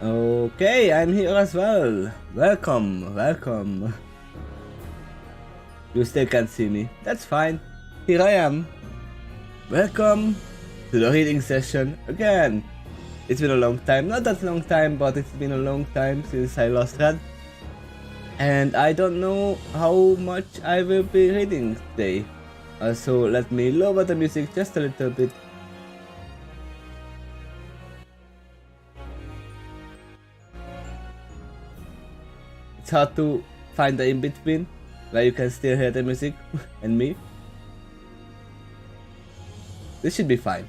Okay, I'm here as well. Welcome. You still can't see me. That's fine. Here I am. Welcome to the reading session again. It's been a long time. Not that long time, but it's been a long time since I last read. And I don't know how much I will be reading today. So let me lower the music just a little bit. It's hard to find the in-between, where you can still hear the music and me. This should be fine.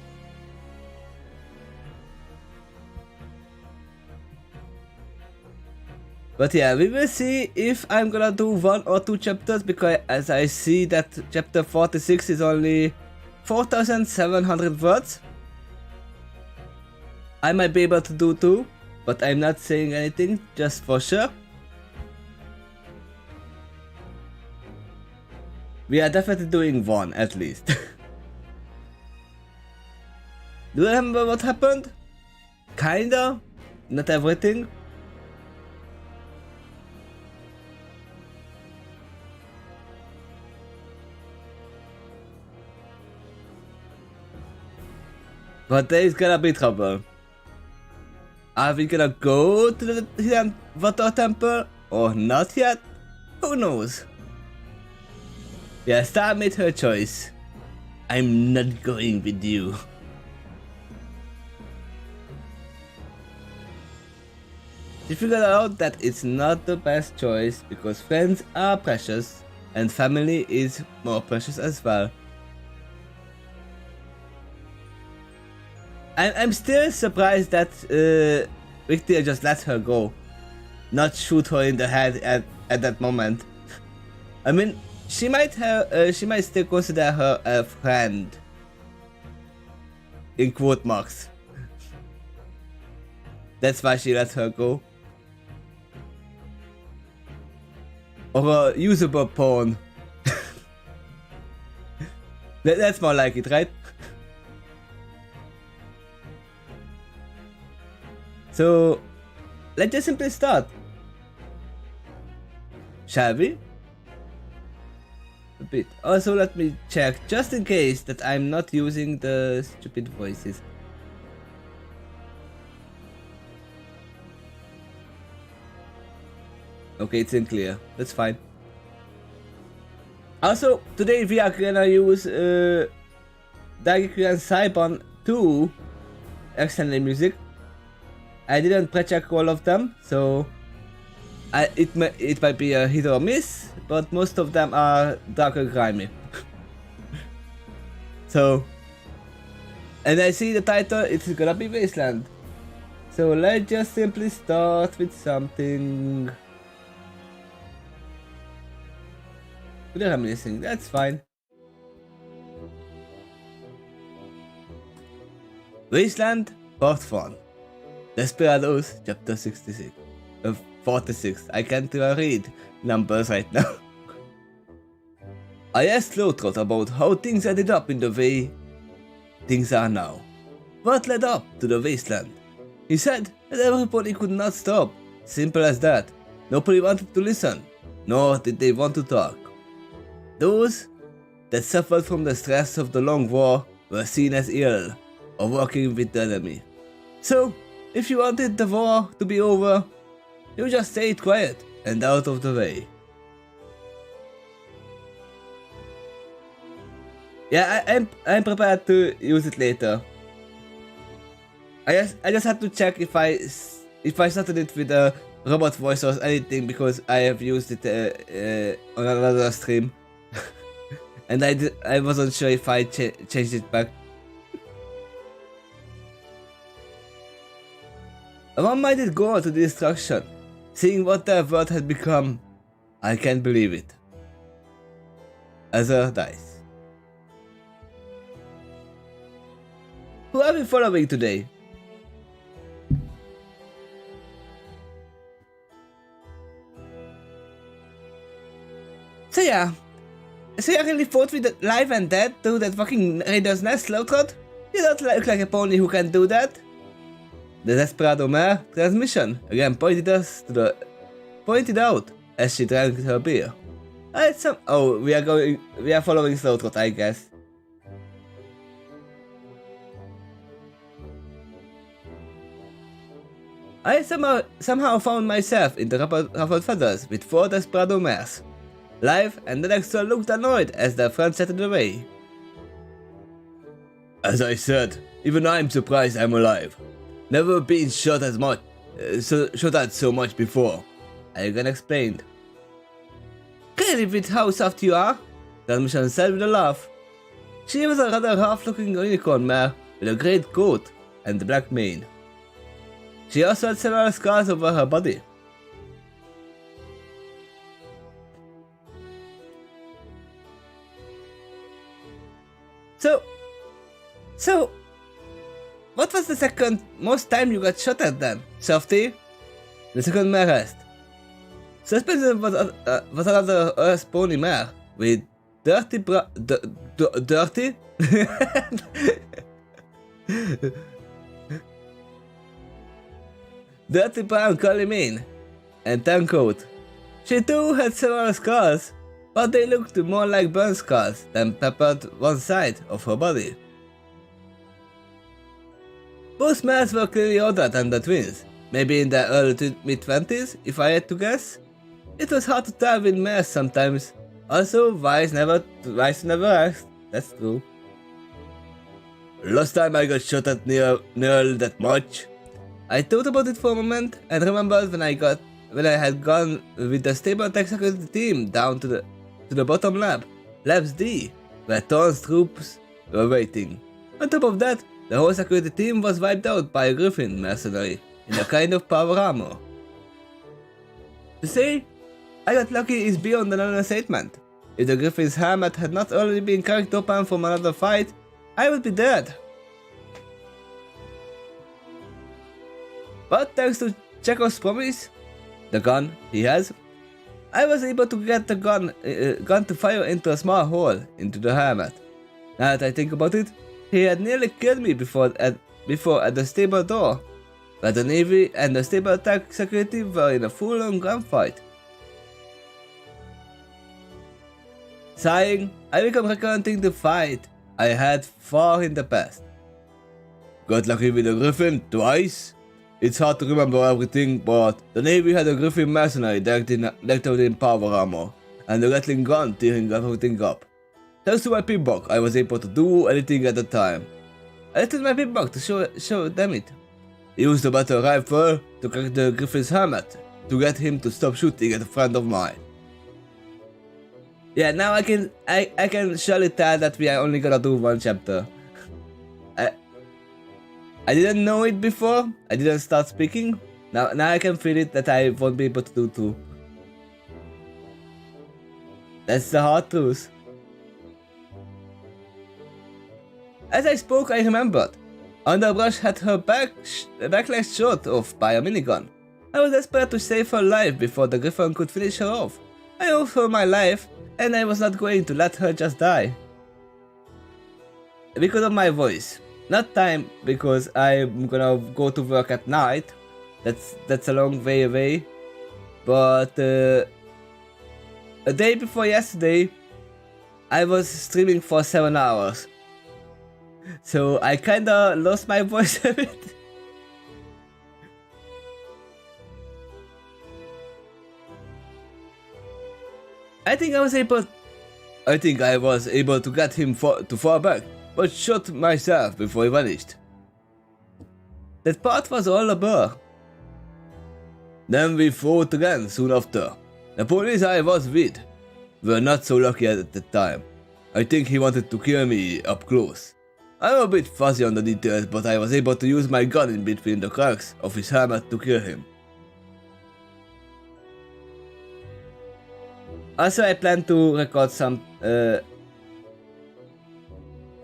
But yeah, we will see if I'm gonna do 1 or 2 chapters, because as I see that chapter 46 is only 4,700 words. I might be able to do 2, but I'm not saying anything, just for sure. We are definitely doing 1 at least. Do you remember what happened? Kinda, not everything. But there is gonna be trouble. Are we gonna go to the Hidden Water Temple or not yet? Who knows? Yeah, Star made her choice. I'm not going with you. She figured out that it's not the best choice because friends are precious and family is more precious as well. I'm still surprised that Victor just let her go, not shoot her in the head at that moment. I mean, she might still consider her a friend, in quote marks. That's why she let her go. Or a usable pawn. That's more like it, right? So, let's just simply start. Shall we? A bit. Also, let me check, just in case that I'm not using the stupid voices. Okay, it's in clear. That's fine. Also, today we are gonna use Takeshy and Cybon 2 extended music. I didn't pre-check all of them, so it might be a hit or miss, but most of them are dark and grimy. So, and I see the title, it's gonna be Wasteland. So let's just simply start with something. We don't have anything, that's fine. Wasteland, Part 1. Desperados, chapter 66. 46. I can't even read numbers right now. I asked Slowthroat about how things ended up in the way things are now. What led up to the wasteland? He said that everybody could not stop. Simple as that. Nobody wanted to listen, nor did they want to talk. Those that suffered from the stress of the long war were seen as ill or working with the enemy. So, if you wanted the war to be over, you just stayed quiet and out of the way. Yeah, I'm prepared to use it later. I just had to check if I started it with a robot voice or anything, because I have used it on another stream, and I wasn't sure if I changed it back. A one-minded goal to destruction. Seeing what their world had become, I can't believe it. Azure dies. Who are we following today? So yeah, So you really fought with the live and dead to that fucking Raider's Nest, Slowthroat? You don't look like a pony who can do that. The Desperado mare transmission again pointed out as she drank her beer. We are following slow trot, I guess. I somehow found myself in the ruffled feathers with 4 Desperado mares. Live and the next one looked annoyed as their friend settled away. As I said, even I'm surprised I'm alive. Never been shot at so much before, Egan explained. Clearly with how soft you are, Transmission said with a laugh. She was a rather half-looking unicorn mare with a great coat and black mane. She also had several scars over her body. So, what was the second most time you got shot at then, Softy? The second mare asked. Suspicion was another Earth pony mare with dirty dirty brown curly mane and tan coat. She too had several scars, but they looked more like burn scars than peppered one side of her body. Both mares were clearly older than the twins, maybe in their early to mid-20s if I had to guess. It was hard to tell with mares sometimes. Also, wise never asked. That's true. Last time I got shot at near that much. I thought about it for a moment and remembered when I had gone with the stable tech security team down to the bottom Labs D, where Thorn's troops were waiting. On top of that, the whole security team was wiped out by a Griffin mercenary in a kind of power armor. To say I got lucky is beyond an understatement. If the Griffin's helmet had not already been cracked open from another fight, I would be dead. But thanks to Chekhov's promise, the gun he has, I was able to get the gun to fire into a small hole into the helmet. Now that I think about it, he had nearly killed me before at the stable door, but the Navy and the stable tech security were in a full-on gunfight. Sighing, I became recounting the fight I had far in the past. Got lucky with the Griffin twice? It's hard to remember everything, but the Navy had a Griffin mercenary decked out in power armor, and a Gatling gun tearing everything up. Thanks to my pibbock, I was able to do anything at the time. I lifted my pibbock to show them it. I used a battle rifle to crack the Griffin's helmet, to get him to stop shooting at a friend of mine. Yeah, now I can surely tell that we are only gonna do one chapter. I didn't know it before, I didn't start speaking. Now I can feel it that I won't be able to do two. That's the hard truth. As I spoke, I remembered. Underbrush had her back leg shot off by a minigun. I was desperate to save her life before the Griffin could finish her off. I owed her my life, and I was not going to let her just die. Because of my voice. Not time, because I'm gonna go to work at night. That's a long way away. But a day before yesterday, I was streaming for 7 hours. So I kinda lost my voice a bit. I think I was able to get him to fall back, but shot myself before he vanished. That part was all a blur. Then we fought again soon after. The police I was with were not so lucky at the time. I think he wanted to kill me up close. I'm a bit fuzzy on the details, but I was able to use my gun in between the cracks of his helmet to kill him. Also, I plan to record some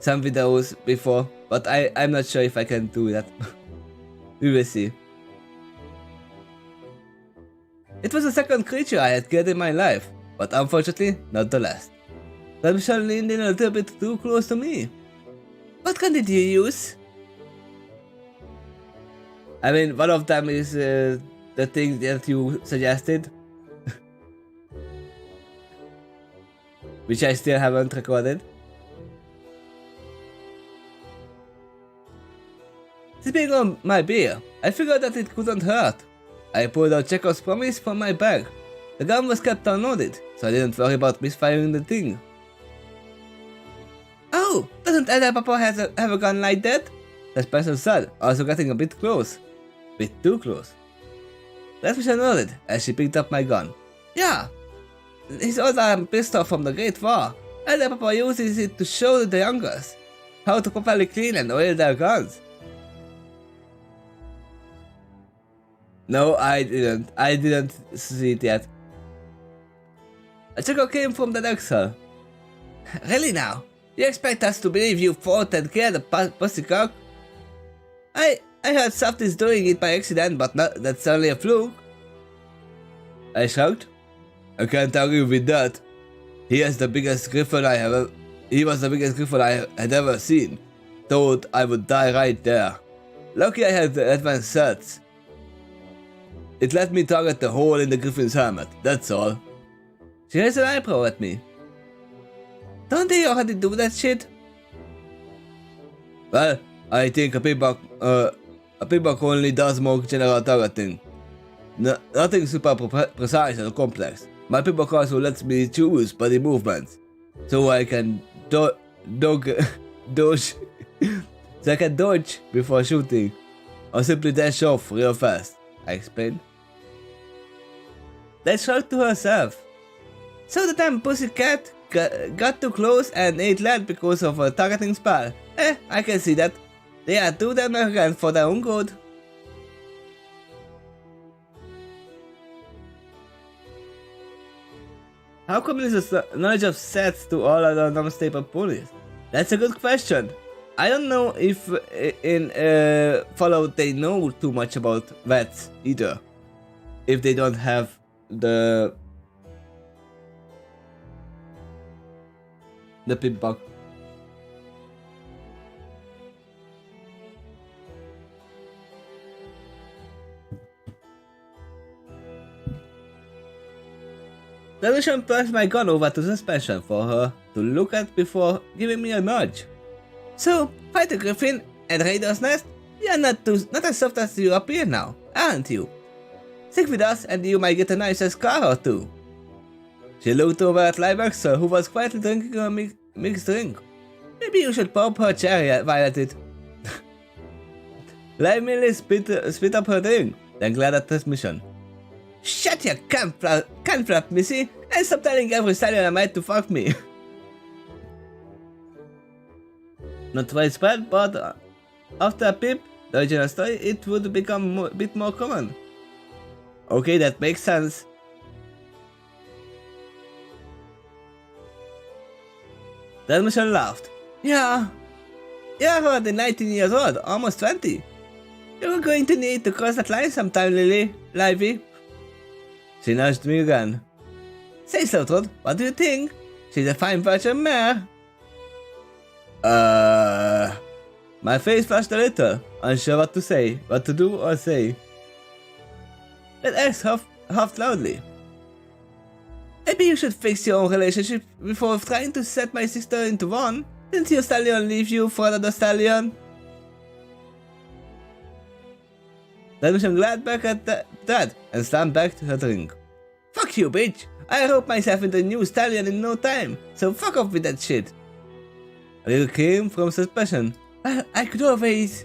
videos before, but I'm not sure if I can do that. We will see. It was the second creature I had killed in my life, but unfortunately not the last. Transmission leaned in a little bit too close to me. What gun did you use? I mean, one of them is the thing that you suggested, which I still haven't recorded. Sipping on my beer, I figured that it couldn't hurt. I pulled out Chekhov's promise from my bag. The gun was kept unloaded, so I didn't worry about misfiring the thing. Oh, doesn't Elder Papa have a gun like that? The person said, also getting a bit close. Bit too close. Transmission nodded as she picked up my gun. Yeah, his old arm pistol from the Great War. Elder Papa uses it to show the youngers how to properly clean and oil their guns. No, I didn't see it yet. A checker came from the next cell. Really now? You expect us to believe you fought and killed a pussycock? I heard Soft is doing it by accident, but that's only a fluke. I shrugged. I can't argue with that. He was the biggest griffin I had ever seen. Thought I would die right there. Lucky I had the advanced sets. It let me target the hole in the griffin's helmet, that's all. She raised an eyebrow at me. Don't they already do that shit? Well, I think a pibok only does more general targeting. Nothing super precise or complex. My pibok also lets me choose body movements, so I can dodge. So I can dodge before shooting, or simply dash off real fast. I explained. Then shrugged to herself. So the damn pussycat got too close and ate lead because of a targeting spell. I can see that. They are too damn arrogant for their own good. How common is the knowledge of sets to all other non-stable ponies? That's a good question. I don't know if in Fallout they know too much about vets either. If they don't have the pip-bug. The mission passed my gun over to suspension for her to look at before giving me a nudge. So, fight the griffin and Raider's Nest? You're not as soft as you appear now, aren't you? Stick with us and you might get a nice scar or two. She looked over at Liveaxel, who was quietly drinking a mixed drink. Maybe you should pop her cherry while at it. Live merely spit up her drink, then glared at this mission. Shut your canflap, missy, and stop telling every stallion I met to fuck me. Not widespread, but after a Pip, the original story, it would become a bit more common. Okay, that makes sense. The mission laughed. Yeah, you're already 19 years old, almost 20. You're going to need to cross that line sometime, Livy. She nudged me again. Say so, Todd, what do you think? She's a fine virgin mare. My face flushed a little, unsure what to do or say. That ex huffed loudly. Maybe you should fix your own relationship before trying to set my sister into one. Didn't your stallion leave you for another stallion? The mission glared back at that and slammed back to her drink. Fuck you, bitch! I roped myself into a new stallion in no time, so fuck off with that shit. A little came from suspicion. I could always...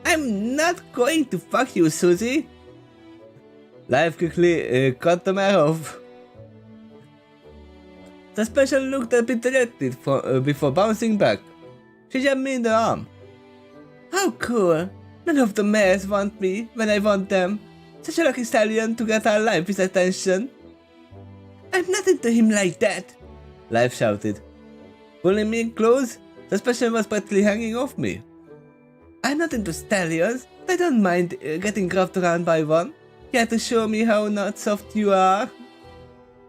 I'm not going to fuck you, Susie. Life quickly cut the mare off. Suspicion looked a bit dejected before bouncing back. She jabbed me in the arm. How cool! None of the mares want me when I want them. Such a lucky stallion to get our life his attention. I'm not into him like that, Life shouted. Pulling me close, Suspicion was practically hanging off me. I'm not into stallions, but I don't mind getting grabbed around by one. Care to show me how not soft you are?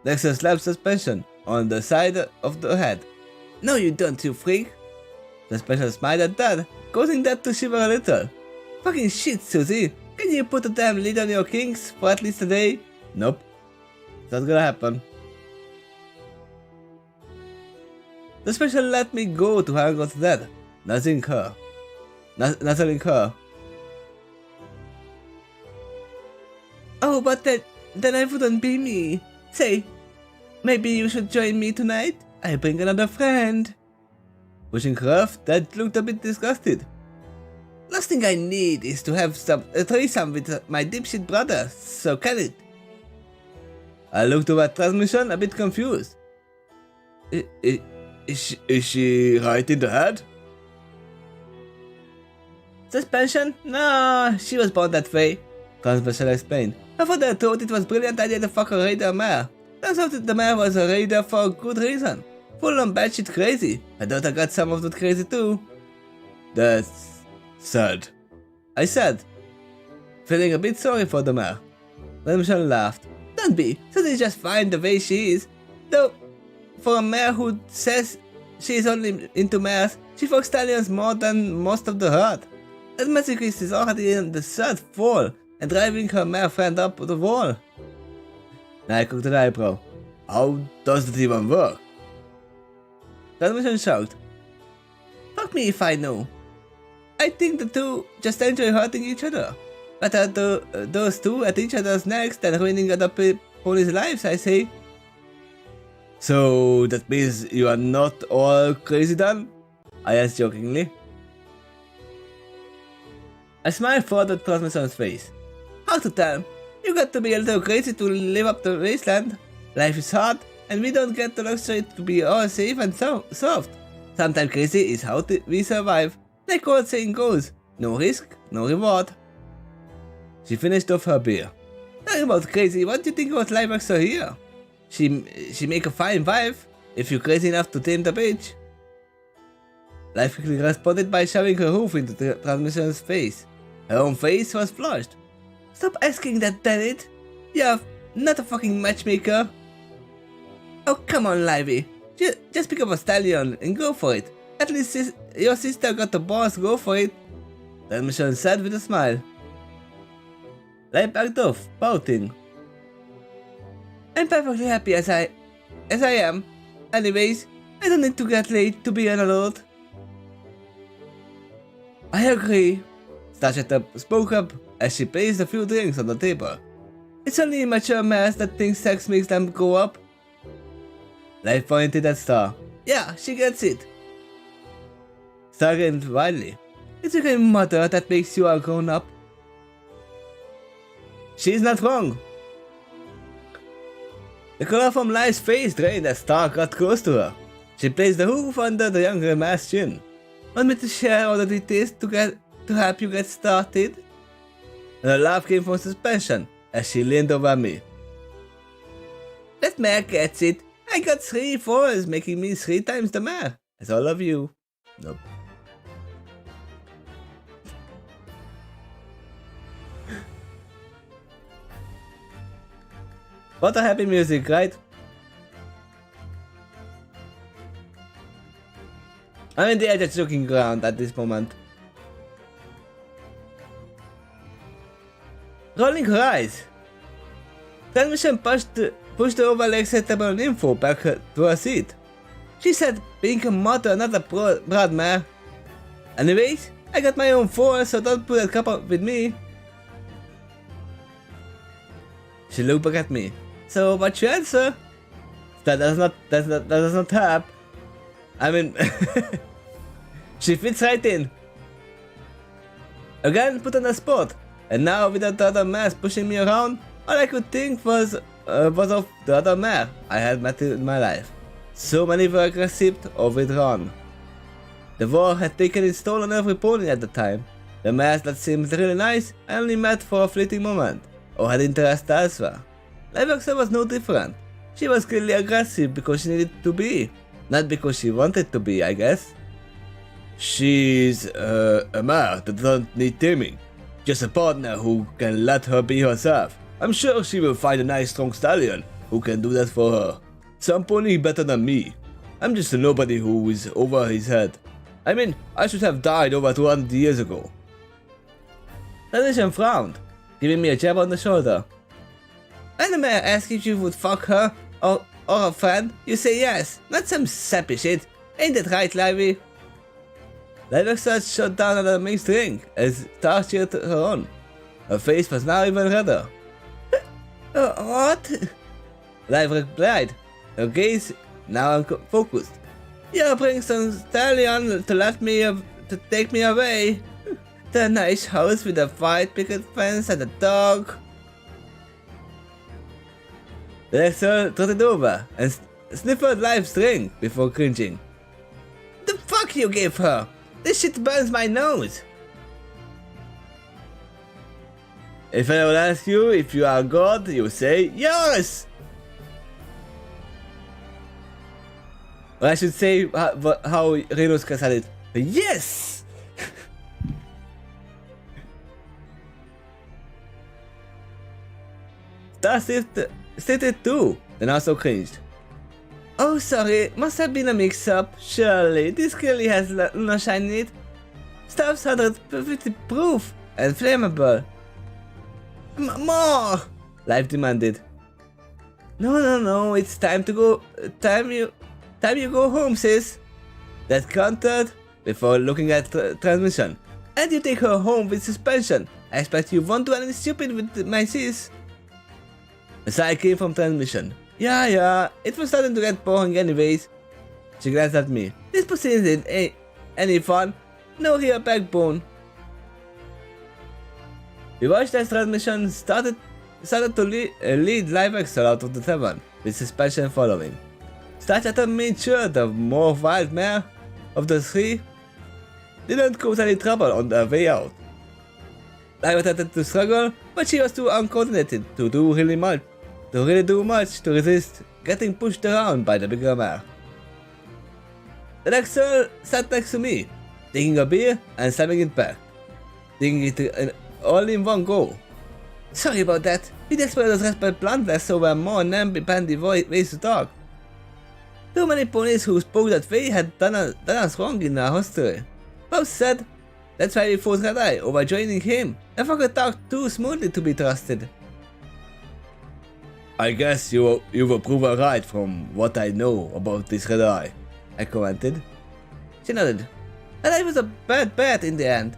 Dexter slapped Suspicion on the side of the head. No you don't, you freak. Suspicion smiled at that, causing that to shiver a little. Fucking shit, Susie. Can you put a damn lid on your kinks for at least a day? Nope. It's not gonna happen. The special let me go to hang out dead. Nothing her. Nothing her. Oh, but then I wouldn't be me. Say, maybe you should join me tonight? I bring another friend. Pushing her off, Dad looked a bit disgusted. Last thing I need is to have a threesome with my dipshit brother, so can it? I looked over at transmission, a bit confused. Is she right in the head? Suspension? No, she was born that way. Transmission explained. Her father thought it was a brilliant idea to fuck a raider mare. Turns out that the mare was a raider for a good reason. Full on batshit crazy. My daughter got some of that crazy too. That's sad. I said, feeling a bit sorry for the mare. Transmission laughed. Don't be. Susie's just fine the way she is. Though, for a mare who says she is only into mares, she fucks stallions more than most of the herd. That masochist is already in the third fall and driving her mare friend up the wall. I cocked an eyebrow. How does that even work? Transmission shocked. Fuck me if I know. I think the two just enjoy hurting each other. Better those two at each other's necks than ruining other people's lives, I say. So that means you are not all crazy then? I asked jokingly. I smiled for the transmission's face. How to tell? You got to be a little crazy to live up the wasteland. Life is hard, and we don't get the luxury to be all safe and soft. Sometimes crazy is how we survive. Like old saying goes, no risk, no reward. She finished off her beer. Talking about crazy, what do you think about life here? She make a fine wife, if you're crazy enough to tame the bitch. Life quickly responded by shoving her hoof into the transmission's face. Her own face was flushed. Stop asking that, damn it! You're not a fucking matchmaker. Oh, come on, Livy. Just pick up a stallion and go for it. At least your sister got the balls, go for it. Transmission said with a smile. Life backed off, pouting. I'm perfectly happy as I am. Anyways, I don't need to get late to be an adult. I agree. Starship spoke up as she placed a few drinks on the table. It's only immature mares that think sex makes them grow up. Life pointed at Star. Yeah, she gets it. Star grinned wildly. It's your mother that makes you all grown up. She's not wrong. The color from Life's face drained as Star got close to her. She placed the hoof under the younger mare's chin. Want me to share all the details to help you get started? And a laugh came from Suspension as she leaned over me. That mare gets it. I got 3 foals, making me 3 times the mare. As all of you. Nope. What a happy music, right? I mean, they are just looking around at this moment. Rolling her eyes. Transmission pushed the overly acceptable info back to her seat. She said being a mother, not a broad mare. Anyways, I got my own foal, so don't put that cup up with me. She looked back at me. So what's your answer? That does not help. I mean, she fits right in. Again, put on the spot. And now, without the other mares pushing me around, all I could think was of the other mare I had met in my life. So many were aggressive or withdrawn. The war had taken its toll on every pony at the time. The mares that seemed really nice I only met for a fleeting moment, or had interest elsewhere. Liveaxel was no different. She was clearly aggressive because she needed to be, not because she wanted to be, I guess. She's a mare that doesn't need taming. Just a partner who can let her be herself. I'm sure she will find a nice strong stallion who can do that for her. Some pony better than me. I'm just a nobody who is over his head. I mean, I should have died over 200 years ago. Tradition frowned. giving me a jab on the shoulder. And the mayor asked if you would fuck her or a friend. You say yes, not some sappy shit. Ain't that right, Livy? Livy started shut down at a mixed drink as Star cheered her on. Her face was now even redder. What? Livy replied, her gaze now unfocused. You bring some stallion to take me away. The nice house with a white picket fence and a dog. The next girl trotted over and sniffed Live's drink before cringing. The fuck you gave her? This shit burns my nose. If anyone asks you if you are a god, you say yes. Or I should say how Renos said it. Yes! Star stated too, then also cringed. Oh sorry, must have been a mix-up. Surely, this clearly has no shine in it. Stuff's 150 proof and flammable. More! Life demanded. No, it's time to go. Time you go home, sis. That countered before looking at transmission. And you take her home with suspension. I expect you won't do anything stupid with my sis. A sigh came from transmission. Yeah, it was starting to get boring anyways. She glanced at me. This pussy isn't any fun. No real backbone. We watched as transmission started to lead Live Extra out of the tavern, with suspension following. Starchatter made sure the more wild mare of the three didn't cause any trouble on their way out. Live attempted to struggle, but she was too uncoordinated to really do much to resist getting pushed around by the bigger mare. The next girl sat next to me, taking a beer and slamming it back, taking it all in one go. Sorry about that. We Desperados respect bluntness, so we're more namby-pamby ways to talk. Too many ponies who spoke that way had done us wrong in our history. Both said, that's why we fought Red Eye over joining him. I forgot talk too smoothly to be trusted. I guess you were proven right from what I know about this Red Eye, I commented. She nodded. Red Eye was a bad bet in the end.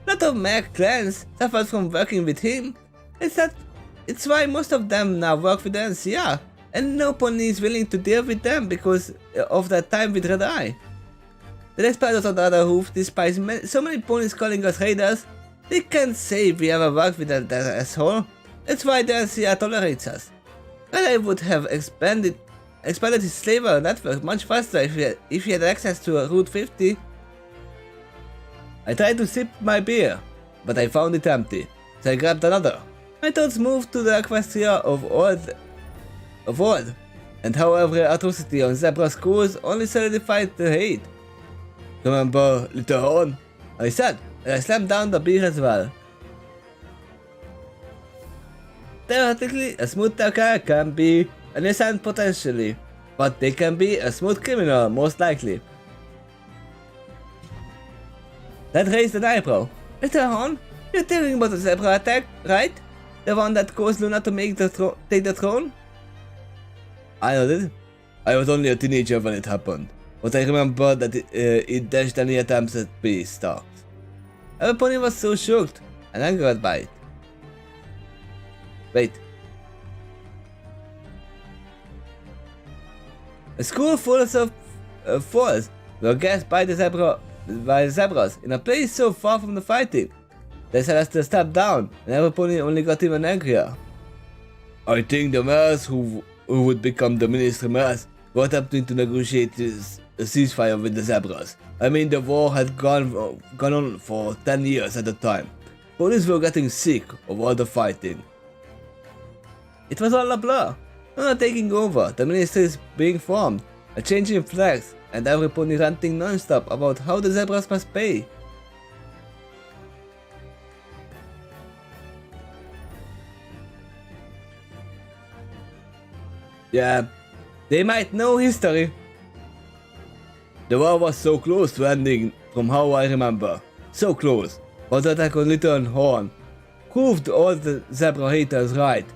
A lot of Mac clans suffered from working with him. It's why most of them now work with the NCR, and no pony is willing to deal with them because of that time with Red Eye. The Desperados on the other hoof, despite so many ponies calling us raiders, they can't say we ever worked with that asshole. That's why the NCR tolerates us. Red Eye would have expanded his slaver network much faster if he had access to a Route 50. I tried to sip my beer, but I found it empty, so I grabbed another. My thoughts moved to the Equestria of old, and how every atrocity on Zebra's course only solidified the hate. Remember, little horn? I said, and I slammed down the beer as well. Theoretically, a smooth talker can be innocent potentially, but they can be a smooth criminal most likely. That raised an eyebrow. Little horn, you're talking about the zebra attack, right? The one that caused Luna to take the throne? I nodded. I was only a teenager when it happened, but I remember that it dashed any attempts at peace start. Everybody was so shocked and angered by it. Wait. A school full of fools were gassed by the zebras in a place so far from the fighting. They said us to step down, and everybody only got even angrier. I think the mares who would become the ministry mares were attempting to negotiate a ceasefire with the zebras. I mean, the war had gone on for 10 years at the time. Police were getting sick of all the fighting. It was all a blur. Not taking over, the ministries being formed, a change in flags, and everybody ranting non-stop about how the zebras must pay. Yeah, they might know history. The war was so close to ending from how I remember. So close. But the attack on Little Horn proved all the zebra haters right.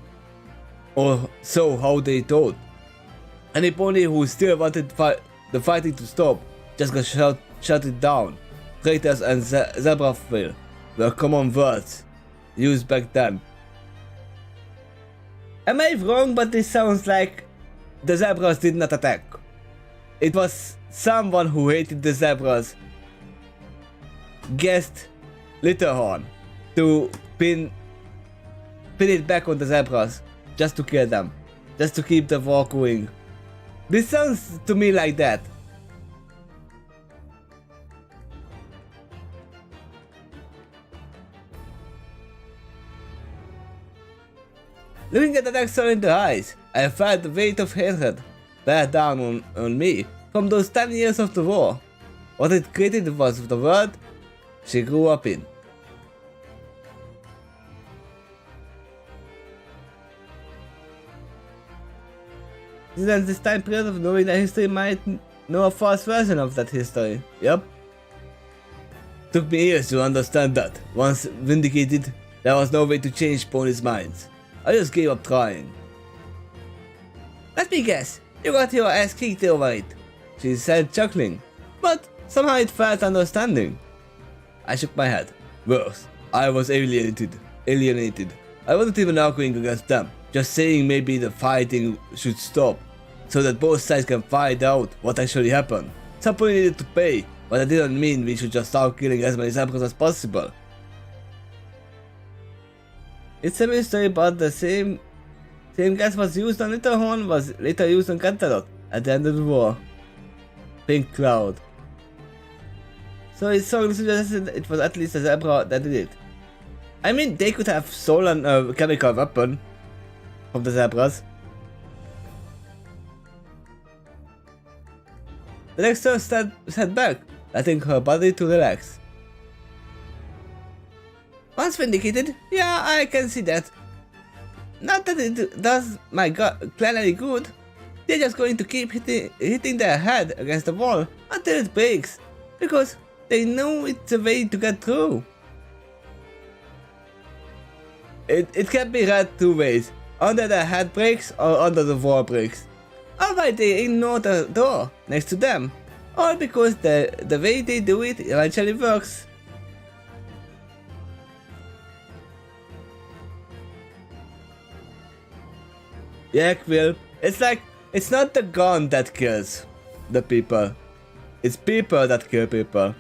Or so how they thought. Any pony who still wanted the fighting to stop just got shut it down. Traitors and zebrafil were common words used back then. Am I wrong, but this sounds like the zebras did not attack? It was someone who hated the zebras guessed Littlehorn to pin it back on the zebras just to kill them, just to keep the war going. This sounds to me like that. Looking at the next in the eyes, I felt the weight of hatred bear down on me from those 10 years of the war. What it created was the world she grew up in. Since this time period of knowing that history might know a false version of that history. Yep. Took me years to understand that. Once vindicated, there was no way to change ponies' minds. I just gave up trying. Let me guess, you got your ass kicked over it, she said, chuckling, but somehow it felt understanding. I shook my head. Worse, I was alienated. I wasn't even arguing against them, just saying maybe the fighting should stop, so that both sides can find out what actually happened. Somebody needed to pay, but that didn't mean we should just start killing as many zebras as possible. It's a mystery, but the same gas was used on Littlehorn was later used on Canterlot at the end of the war. Pink cloud. So his song suggested it was at least a zebra that did it. I mean, they could have stolen a chemical weapon from the zebras. The next girl sat back, letting her body to relax. Once vindicated, yeah, I can see that. Not that it does my clan any good. They're just going to keep hitting their head against the wall until it breaks, because they know it's a way to get through. It can be read two ways, under the head breaks or under the wall breaks. Or why they ignore the door next to them, or because the way they do it eventually works. Yeah, Quill, it's like, it's not the gun that kills the people. It's people that kill people.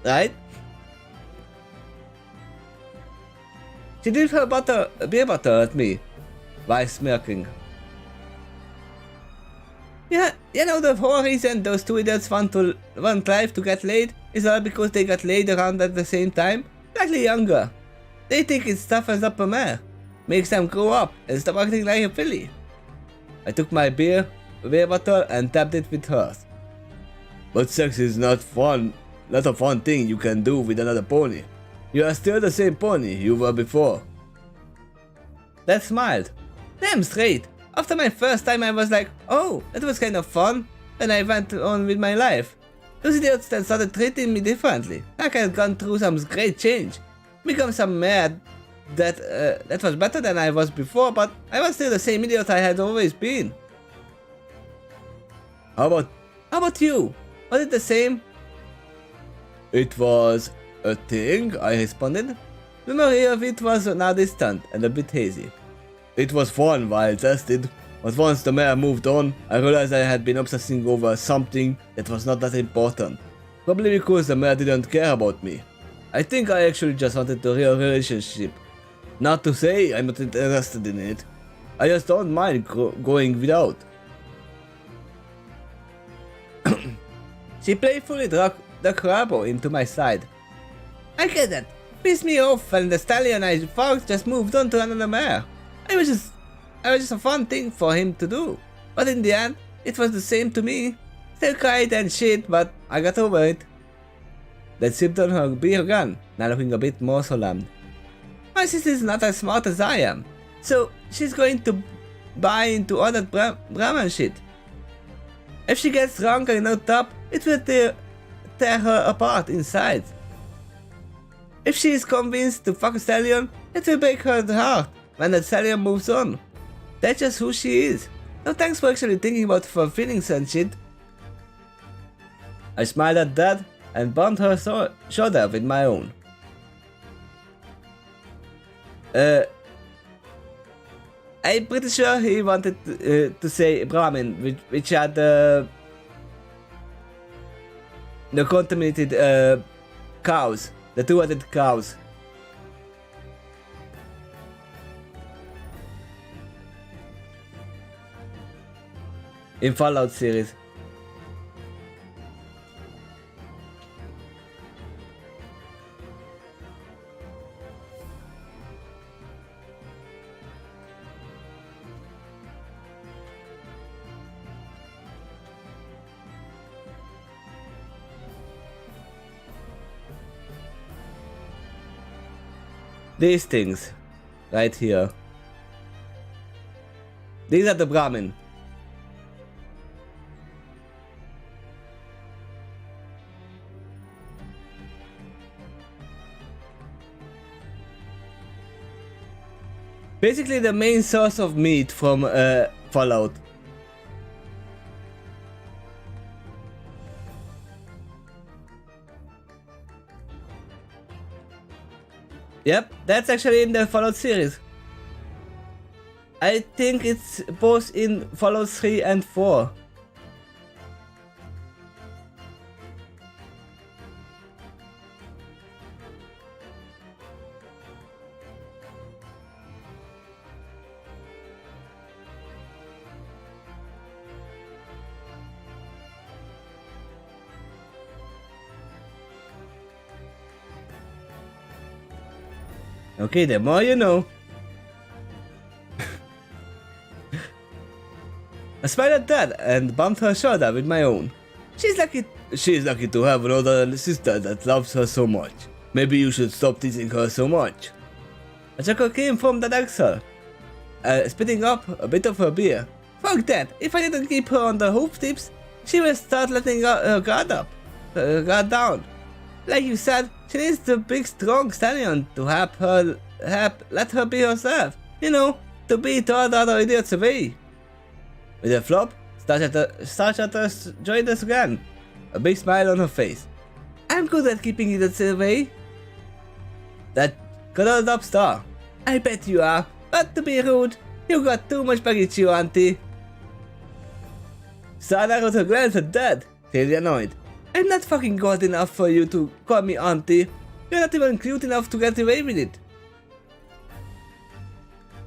Right? She did her beer bottle at me, while smirking. Yeah, you know the whole reason those two idiots want life to get laid is all because they got laid around at the same time, slightly younger. They think it toughens up a mare, makes them grow up and stop acting like a filly. I took my beer bottle and tapped it with hers. But sex is not a fun thing you can do with another pony. You are still the same pony you were before. That smiled. Damn straight. After my first time I was like, oh, that was kind of fun. Then I went on with my life. Those idiots then started treating me differently. Like I had gone through some great change. Become some mad that was better than I was before, but I was still the same idiot I had always been. How about you? Was it the same? It was a thing, I responded. Memory of it was now distant and a bit hazy. It was fun while it lasted, but once the mare moved on, I realized I had been obsessing over something that was not that important. Probably because the mare didn't care about me. I think I actually just wanted a real relationship. Not to say I'm not interested in it. I just don't mind going without. She playfully dragged the crabbo into my side. I get that. Pissed me off when the stallion I found just moved on to another mare. I was just a fun thing for him to do. But in the end, it was the same to me. Still cried and shit, but I got over it. Then sipped on her beer again, now looking a bit more solemn. My sister is not as smart as I am, so she's going to buy into all that Brahman shit. If she gets drunk and knocked up, it will tear her apart inside. If she is convinced to fuck a stallion, it will break her heart when the stallion moves on. That's just who she is. So thanks for actually thinking about her feelings and shit. I smiled at that and bumped her shoulder with my own. I'm pretty sure he wanted to say Brahmin, which had the contaminated cows, the two-headed cows. In Fallout series. These things, right here. These are the Brahmin. Basically the main source of meat from Fallout. Yep, that's actually in the Fallout series. I think it's both in Fallout 3 and 4. Okay, the more you know. I smiled at that and bumped her shoulder with my own. She's lucky to have an older sister that loves her so much. Maybe you should stop teasing her so much. A chuckle came from the Daxel, spitting up a bit of her beer. Fuck that, if I didn't keep her on the hoof tips, she will start letting her guard down. Like you said, she needs the big strong stallion to let her be herself. You know, to beat all the other idiots away. With a flop, Starchatter joined us again. A big smile on her face. I'm good at keeping it away. That cuddled up star. I bet you are, but to be rude, you got too much baggage, you auntie. Star narrowed her glance at Dad, clearly annoyed. I'm not fucking god enough for you to call me auntie. You're not even cute enough to get away with it.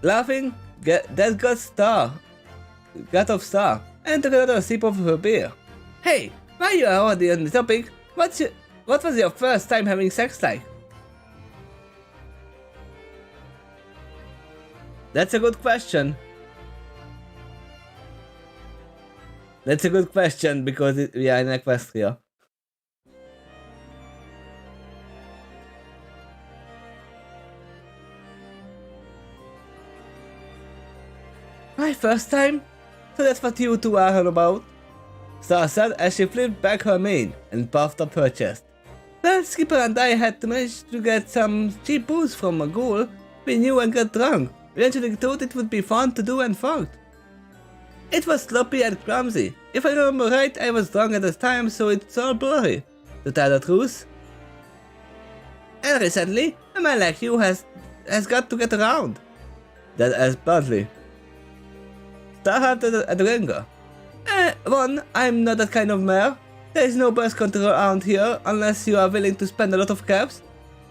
Laughing, Dad got off Star and took another sip of her beer. Hey, while you are already on the topic, what was your first time having sex like? That's a good question. That's a good question because we are in Equestria. My first time? So that's what you two are all about? Star said as she flipped back her mane and puffed up her chest. Well, Skipper and I had to manage to get some cheap booze from a ghoul. We knew and got drunk. We eventually thought it would be fun to do and fucked. It was sloppy and clumsy. If I remember right, I was drunk at the time, so it's all blurry. To tell the truth. And recently, a man like you has got to get around. That asked bluntly. Star had a drinker. One, I'm not that kind of mare. There is no birth control around here unless you are willing to spend a lot of caps.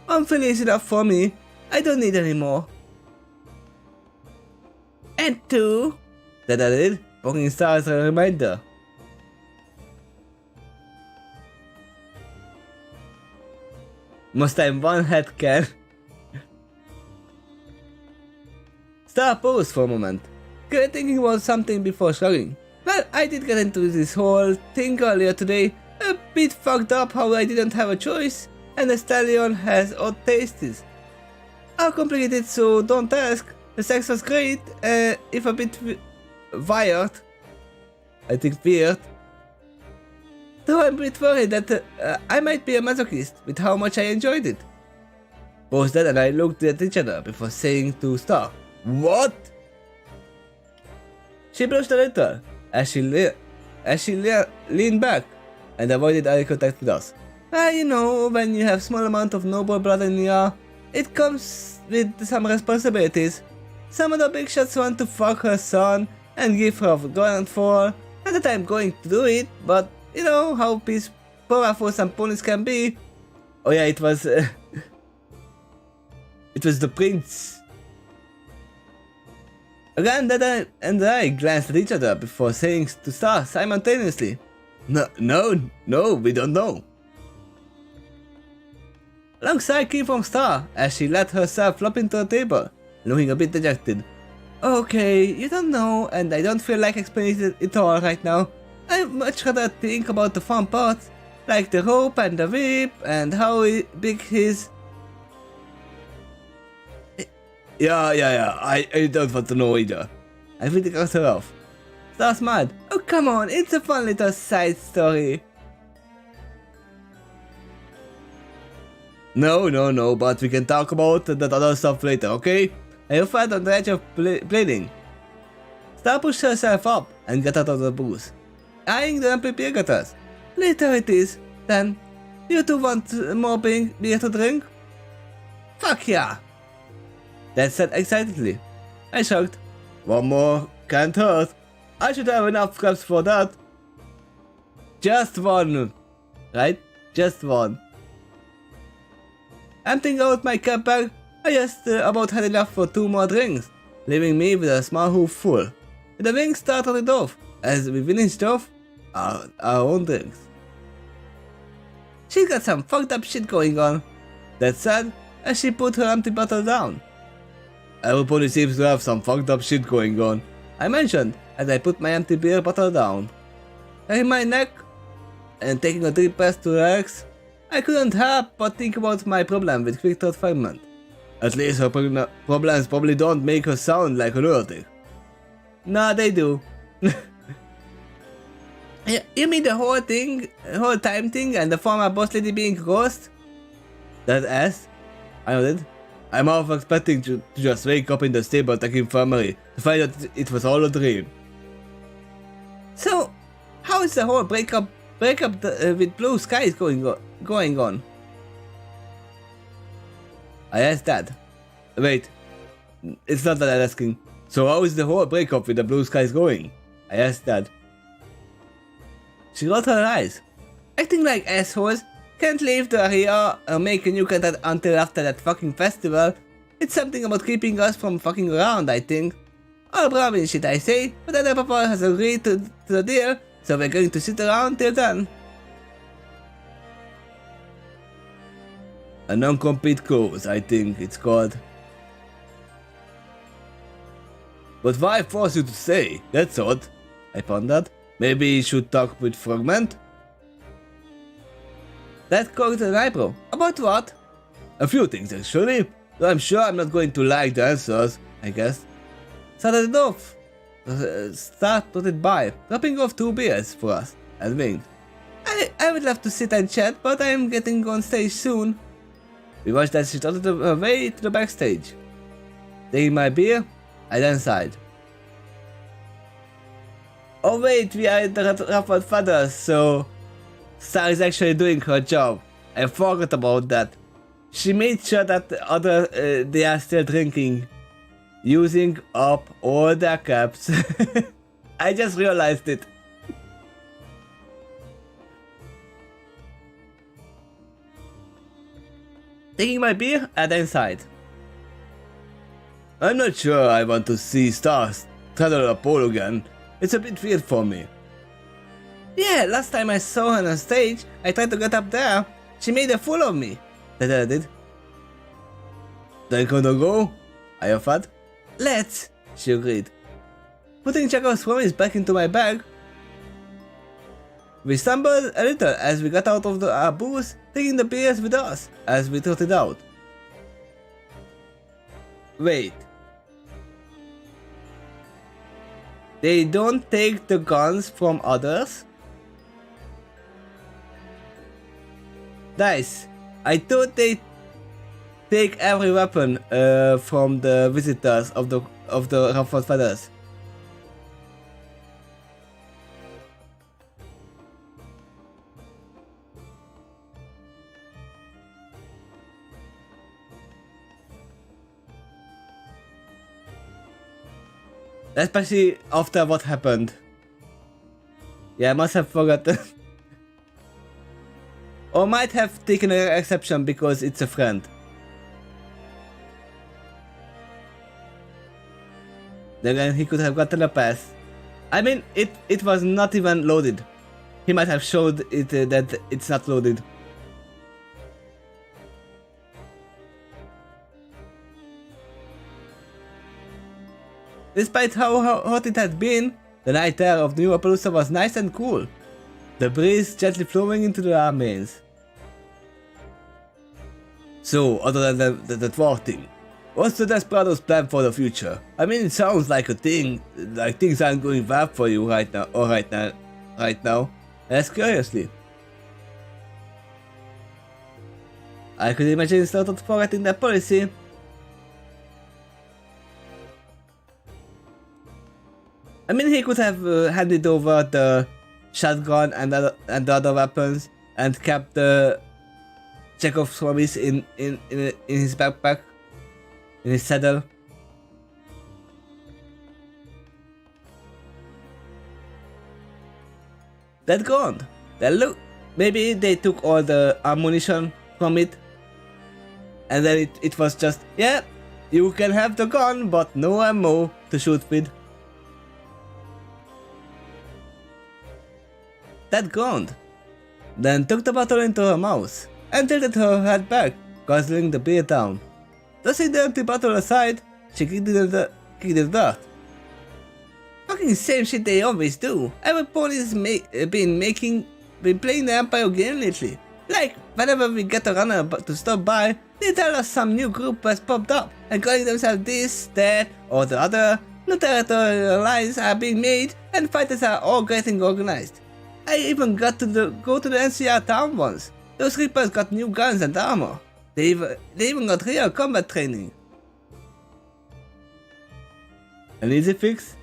One fill is enough for me. I don't need any more. And two, that I did, poking Star as a reminder. Must I'm one head can. Star paused for a moment, thinking about something before shrugging. Well, I did get into this whole thing earlier today. A bit fucked up how I didn't have a choice, and the stallion has odd tastes. I'll complicate it, so don't ask. The sex was great, if a bit weird. I think weird. Though I'm a bit worried that I might be a masochist with how much I enjoyed it. paused and I looked at each other before saying to Star, "What?" She blushed a little as she leaned back and avoided eye contact with us. You know, when you have small amount of noble blood in you, it comes with some responsibilities. Some of the big shots want to fuck her son and give her a gun for. Not that I'm going to do it, but you know how powerful some ponies can be. Oh yeah, it was it was the prince. Again, Dada and I glanced at each other before saying to Star simultaneously, No, we don't know. A long sigh came from Star as she let herself flop into the table, looking a bit dejected. Okay, you don't know, and I don't feel like explaining it all right now. I'd much rather think about the fun parts, like the rope and the whip, and how big his... Yeah, I don't want to know either. I really cut her off. Star's mad. Oh come on, it's a fun little side story. No, but we can talk about that other stuff later, okay? I felt on the edge of bleeding. Star pushed herself up and got out of the booth, eyeing the unprepared gutters. Later it is, then. You two want more beer to drink? Fuck yeah! Dad said excitedly. I shrugged. One more can't hurt. I should have enough scraps for that. Just one, right? Just one. Emptying out my cup bag, I just about had enough for 2 more drinks, leaving me with a small hoof full. The wings started it off, as we finished off our own drinks. She's got some fucked up shit going on, Dad said, as she put her empty bottle down. Everybody seems to have some fucked up shit going on, I mentioned as I put my empty beer bottle down. Craning my neck and taking a deep breath to relax, I couldn't help but think about my problem with quick thought fragment. At least her problems probably don't make her sound like a lunatic. Nah, they do. You mean the whole time thing and the former boss lady being ghost? That asked. I nodded. I'm half expecting to just wake up in the stable tech infirmary to find that it was all a dream. So, how is the whole breakup with Blue Skies going on? I asked Dad. Wait, it's not that I'm asking. So how is the whole breakup with the Blue Skies going? I asked Dad. She rolled her eyes. Acting like assholes, can't leave the area or make a new contact until after that fucking festival. It's something about keeping us from fucking around, I think. All bravo shit I say, but other papa has agreed to the deal, so we're going to sit around till then. A non-compete clause, I think it's called. But why force you to stay? That's odd. I pondered. Maybe you should talk with Fragment? That cocked an eyebrow. About what? A few things actually. Though I'm sure I'm not going to like the answers, I guess. Started it off. Started by, dropping off 2 beers for us, and winked. I would love to sit and chat, but I am getting on stage soon. We watched as she started her way to the backstage. Taking my beer, I then sighed. Oh wait, we are at the Ruffled Feathers, so Star is actually doing her job. I forgot about that. She made sure that they are still drinking, using up all their cups. I just realized it. Taking my beer, I then sighed. I'm not sure I want to see Star straddle a pole again. It's a bit weird for me. Yeah, last time I saw her on stage, I tried to get up there. She made a fool of me. That I did. Then gonna go? I offered. Let's, she agreed. Putting Chekhov's promise back into my bag. We stumbled a little as we got out of our booth, taking the beers with us as we trotted out. Wait. They don't take the guns from others? Dice, I thought they take every weapon from the visitors of the ruffled feathers. Especially after what happened. Yeah, I must have forgotten. Or might have taken an exception because it's a friend. Then he could have gotten a pass. I mean, it was not even loaded. He might have showed it that it's not loaded. Despite how hot it had been, the night air of New Appaloosa was nice and cool, the breeze gently flowing into the remains. So, other than the dwarf thing, what's the Desperados plan for the future? I mean, it sounds like a thing, like things aren't going well for you right now. Ask curiously. I could imagine he started forgetting their policy. I mean, he could have handed over the shotgun and the other weapons and kept the Chekhov's promise in his backpack, in his saddle. That gone. That look. Maybe they took all the ammunition from it, and then it was just, yeah, you can have the gun, but no ammo to shoot with. That gone. Then took the bottle into her mouth and tilted her head back, guzzling the beer down. Tossing the empty bottle aside, she kicked it dirt. Fucking same shit they always do. Everybody's been playing the Empire game lately. Like, whenever we get a runner to stop by, they tell us some new group has popped up and calling themselves this, that, or the other. New territorial lines are being made and fighters are all getting organized. I even got to go to the NCR town once. Those Reapers got new guns and armor. They even got real combat training. An easy fix?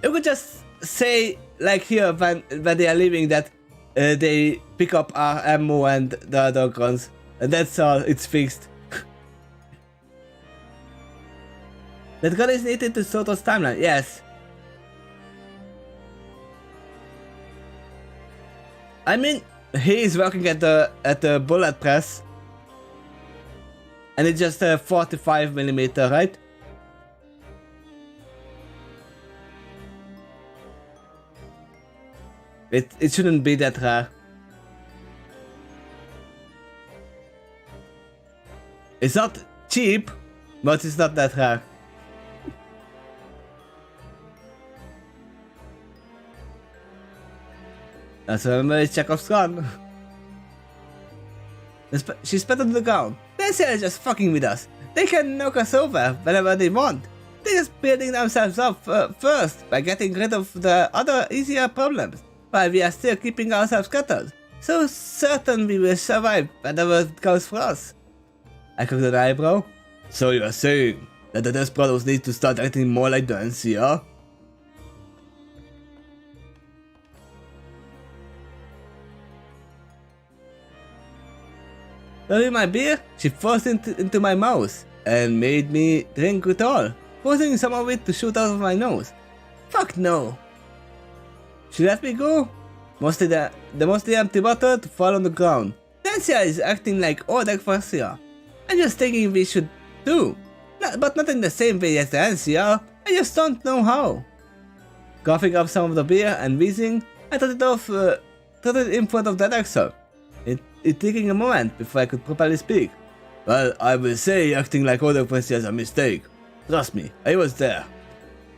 You could just say, like here when they are leaving, that they pick up our ammo and the other guns. And that's all, it's fixed. That gun is needed to Soto's timeline, yes. I mean, he is working at the bullet press, and it's just a 45mm, right? It shouldn't be that rare. It's not cheap, but it's not that rare. That's remember it's Chekhov's gun. She spat on the ground. They're just fucking with us. They can knock us over whenever they want. They're just building themselves up first by getting rid of the other easier problems, while we are still keeping ourselves scattered. So certain we will survive whatever it goes for us. I cocked an eyebrow. So you are saying that the Desperados need to start acting more like the NCR? With my beer, she forced it into my mouth and made me drink it all, forcing some of it to shoot out of my nose. Fuck no. She let me go. Mostly the mostly empty bottle to fall on the ground. Nancy is acting like old Equestria. I'm just thinking we should too. But not in the same way as the NCR. I just don't know how. Coughing up some of the beer and wheezing, I threw it in front of the Dexter. It taking a moment before I could properly speak. Well, I will say acting like other friends is a mistake. Trust me, I was there.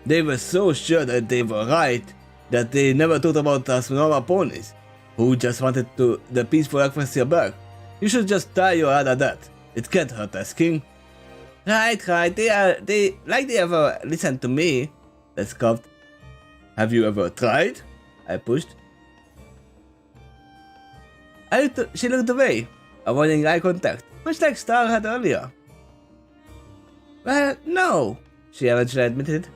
They were so sure that they were right that they never thought about us normal ponies, who just wanted the peaceful Equestria back. You should just tie your head at that. It can't hurt us, King. Right, they ever listened to me. Let's scoffed. Have you ever tried? I pushed. She looked away, avoiding eye contact, much like Star had earlier. Well, no, she eventually admitted.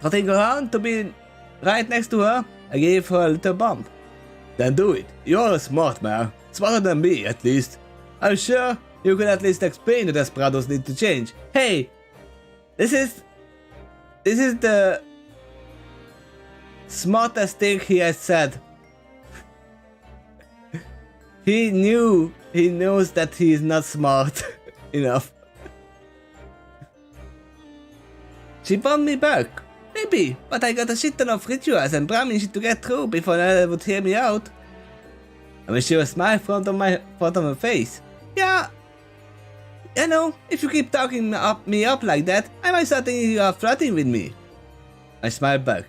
Trotting around to be right next to her, I gave her a little bump. Then do it. You're a smart man. Smarter than me, at least. I'm sure you can at least explain the Desperados need to change. Hey, this is the smartest thing he has said. He knows that he is not smart enough. She bumped me back. Maybe, but I got a shit ton of rituals and Brahmin shit to get through before Nella would hear me out. I mean, she was smile front of her face. Yeah, you know, if you keep talking me up like that, I might start thinking you are flirting with me. I smiled back.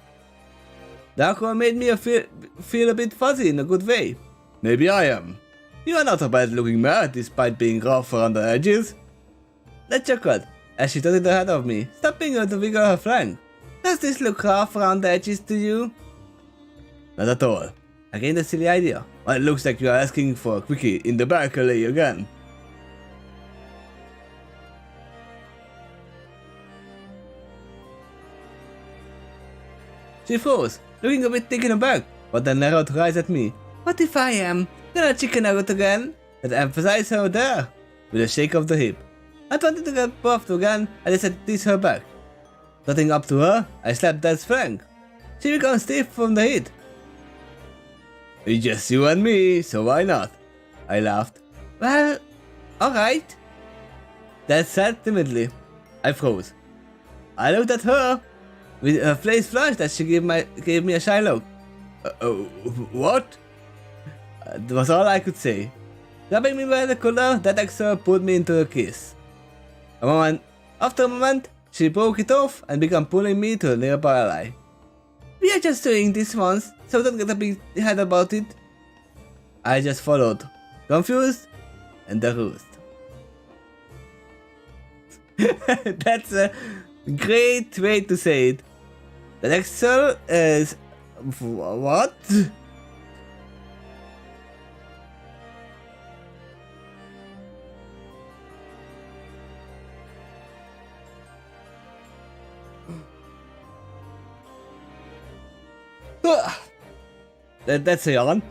The alcohol made me feel a bit fuzzy in a good way. Maybe I am. You are not a bad looking man despite being rough around the edges. I chuckled as she tilted ahead of me, stopping her to wiggle her flank. Does this look rough around the edges to you? Not at all. I gained a silly idea. Well, it looks like you are asking for a quickie in the back alley again. She froze, looking a bit taken aback, but then narrowed her eyes at me. What if I am gonna chicken out again? That emphasized her there, with a shake of the hip. I wanted to get buffed again, and I said to tease her back. Trotting up to her, I slapped Dad's flank. She becomes stiff from the heat. It's just you and me, so why not? I laughed. Well, alright. Dad said timidly. I froze. I looked at her. With her face flushed as she gave me a shy look. What? That was all I could say. Grabbing me by the collar, that extra pulled me into a kiss. After a moment, she broke it off and began pulling me to a nearby alley. We are just doing this once, so don't get a big head about it. I just followed, confused and aroused. That's a great way to say it. The next cell is... what? That's a yawn.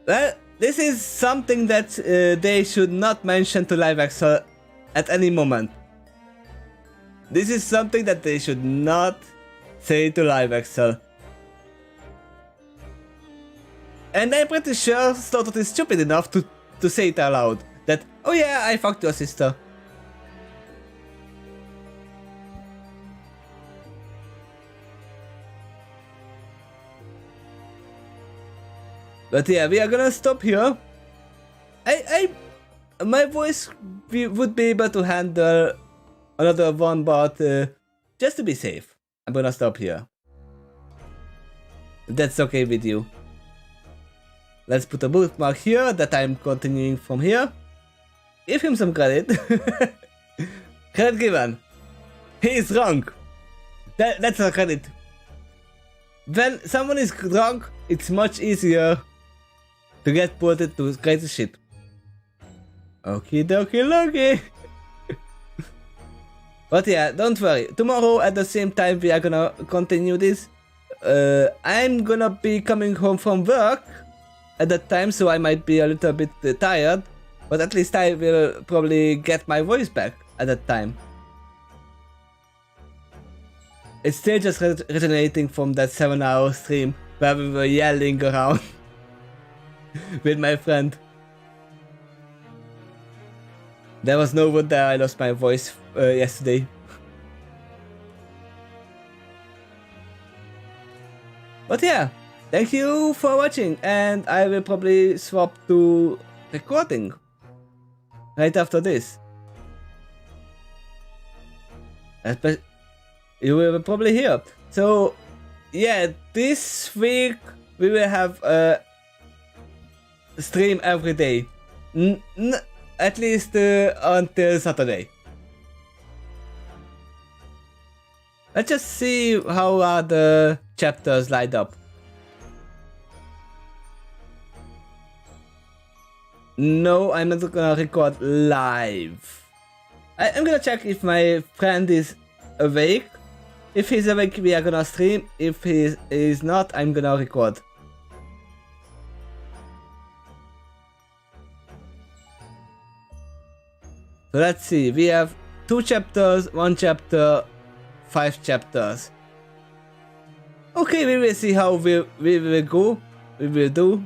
Well, this is something that they should not mention to live action at any moment. This is something that they should not say to live action. And I'm pretty sure Slaughter is stupid enough to say it aloud. That, oh yeah, I fucked your sister. But yeah, we are gonna stop here. My voice would be able to handle another one, but just to be safe, I'm gonna stop here. If that's okay with you. Let's put a bookmark here that I'm continuing from here. Give him some credit. Credit given. He is drunk. That's a credit. When someone is drunk, it's much easier to get put into crazy shit. Okie dokie loki. But yeah, don't worry. Tomorrow at the same time we are gonna continue this. I'm gonna be coming home from work at that time, so I might be a little bit tired. But at least I will probably get my voice back at that time. It's still just regenerating from that 7-hour stream where we were yelling around with my friend. There was no wonder I lost my voice yesterday. But yeah, thank you for watching, and I will probably swap to recording right after this. You will probably hear. So yeah, this week we will have a stream every day. At least until Saturday. Let's just see how are the chapters lined up. No, I'm not gonna record live. I'm gonna check if my friend is awake. If he's awake, we are gonna stream. If he is not, I'm gonna record. So let's see, we have 2 chapters, 1 chapter, 5 chapters. Okay, we will see how we will go. We will do.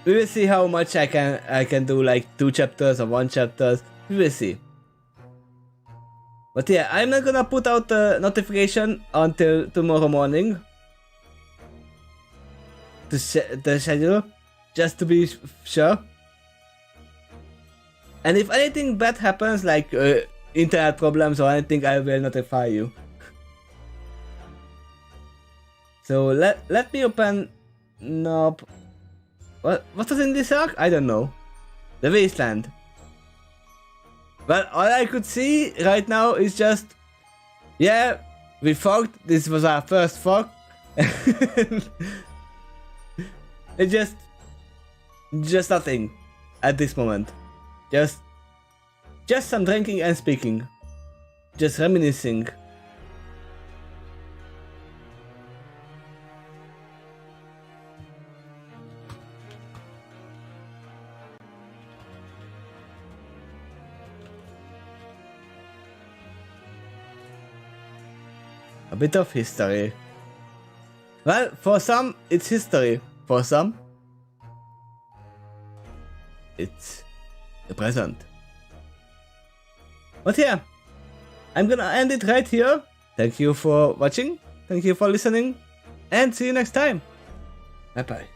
We will see how much I can do, like 2 chapters or 1 chapters. We will see. But yeah, I'm not gonna put out the notification until tomorrow morning. The schedule, just to be sure. And if anything bad happens, like internet problems or anything, I will notify you. So let me open. Nope. What was in this arc? I don't know. The wasteland. Well, all I could see right now is just, yeah, we fogged. This was our first fog. It's just nothing at this moment. Just some drinking and speaking. Just reminiscing. A bit of history. Well, for some, it's history. For some, it's the present. But yeah, I'm gonna end it right here. Thank you for watching. Thank you for listening. And see you next time. Bye bye.